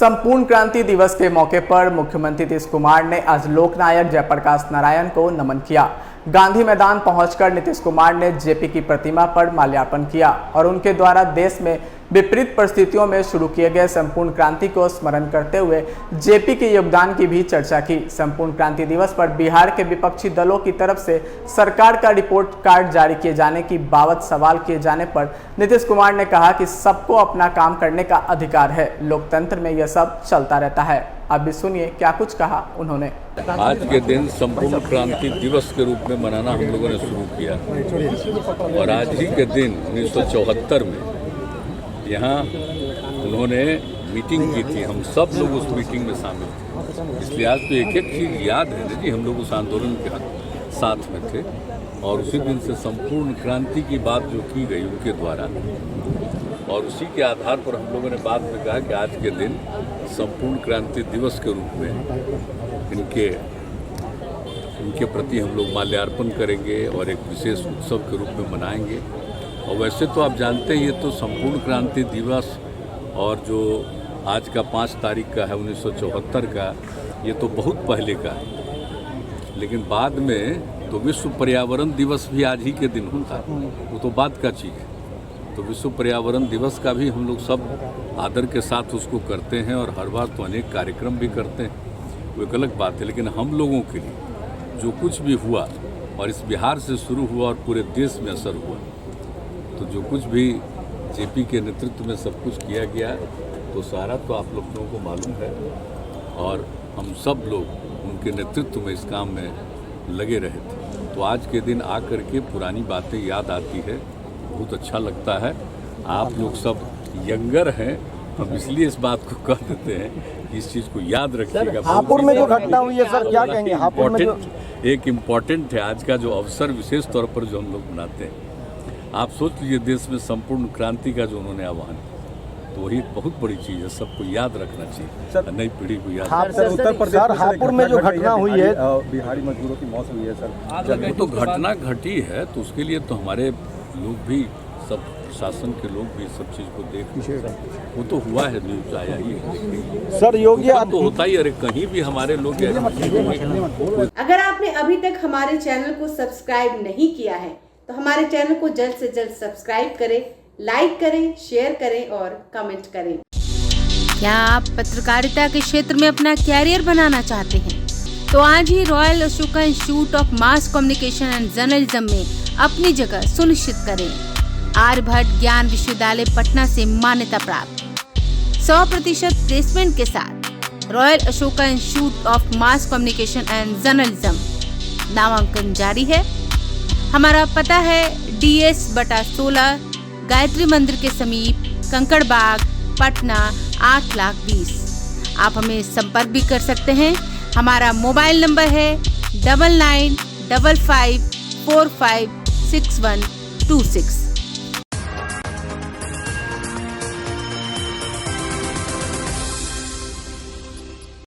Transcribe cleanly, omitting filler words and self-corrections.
संपूर्ण क्रांति दिवस के मौके पर मुख्यमंत्री नीतीश कुमार ने आज लोकनायक जयप्रकाश नारायण को नमन किया। गांधी मैदान पहुंचकर नीतीश कुमार ने जेपी की प्रतिमा पर माल्यार्पण किया और उनके द्वारा देश में विपरीत परिस्थितियों में शुरू किए गए संपूर्ण क्रांति को स्मरण करते हुए जेपी के योगदान की भी चर्चा की। संपूर्ण क्रांति दिवस पर बिहार के विपक्षी दलों की तरफ से सरकार का रिपोर्ट कार्ड जारी किए जाने की बाबत सवाल किए जाने पर नीतीश कुमार ने कहा कि सबको अपना काम करने का अधिकार है, लोकतंत्र में यह सब चलता रहता है। अब भी सुनिए क्या कुछ कहा उन्होंने। आज के दिन संपूर्ण क्रांति दिवस के रूप में मनाना हम लोगों ने शुरू किया और आज ही के दिन 1974 में यहाँ उन्होंने मीटिंग की थी। हम सब लोग उस मीटिंग में शामिल थे, इसलिए आज तो एक एक चीज़ याद है ना जी। हम लोग उस आंदोलन के साथ में थे और उसी दिन से संपूर्ण क्रांति की बात जो की गई उनके द्वारा, और उसी के आधार पर हम लोगों ने बाद में कहा कि आज के दिन संपूर्ण क्रांति दिवस के रूप में इनके प्रति हम लोग माल्यार्पण करेंगे और एक विशेष उत्सव के रूप में मनाएंगे। और वैसे तो आप जानते हैं ये तो संपूर्ण क्रांति दिवस और जो आज का 5 तारीख का है 1974 का, ये तो बहुत पहले का है। लेकिन बाद में तो विश्व पर्यावरण दिवस भी आज ही के दिन होता है, वो तो बाद का चीज़ है। तो विश्व पर्यावरण दिवस का भी हम लोग सब आदर के साथ उसको करते हैं और हर बार तो अनेक कार्यक्रम भी करते हैं, वो एक अलग बात है। लेकिन हम लोगों के लिए जो कुछ भी हुआ और इस बिहार से शुरू हुआ और पूरे देश में असर हुआ, तो जो कुछ भी जेपी के नेतृत्व में सब कुछ किया गया तो सारा तो आप लोगों को मालूम है और हम सब लोग उनके नेतृत्व में इस काम में लगे रहे थे। तो आज के दिन आकर के पुरानी बातें याद आती है, बहुत अच्छा लगता है। आप लोग सब यंगर हैं, हम इसलिए इस बात को कह देते हैं कि इस चीज़ को याद रखिएगा। हापुड़ में जो घटना हुई है सर, क्या कहेंगे? हापुड़ में जो एक इम्पॉर्टेंट है आज का जो अवसर, विशेष तौर पर जो हम लोग मनाते हैं। आप सोच लीजिए देश में संपूर्ण क्रांति का जो उन्होंने आह्वान, तो वही एक बहुत बड़ी चीज़ है, सबको याद रखना चाहिए, नई पीढ़ी को याद। उत्तर प्रदेश हापुड़ में जो घटना हुई है, बिहारी मजदूरों की मौत हुई है सर, वो तो घटना घटी है, तो उसके लिए तो हमारे लोग भी, सब प्रशासन के लोग भी सब चीज़ को देख, वो तो हुआ है, न्यूज आया ही है सर। योगी तो होता ही, अरे कहीं भी हमारे लोग। अगर आपने अभी तक हमारे चैनल को सब्सक्राइब नहीं किया है तो हमारे चैनल को जल्द से जल्द सब्सक्राइब करें, लाइक करें, शेयर करें और कमेंट करें। क्या आप पत्रकारिता के क्षेत्र में अपना कैरियर बनाना चाहते हैं? तो आज ही royal Ashoka institute of mass communication and journalism में अपनी जगह सुनिश्चित करें। आर्यभट्ट ज्ञान विश्वविद्यालय पटना से मान्यता प्राप्त 100% प्लेसमेंट के साथ royal Ashoka institute of mass communication and journalism नामांकन जारी है। हमारा पता है DS/16 गायत्री मंदिर के समीप, कंकड़ बाग, पटना 8,20,000। आप हमें संपर्क भी कर सकते हैं। हमारा मोबाइल नंबर है 9955456126।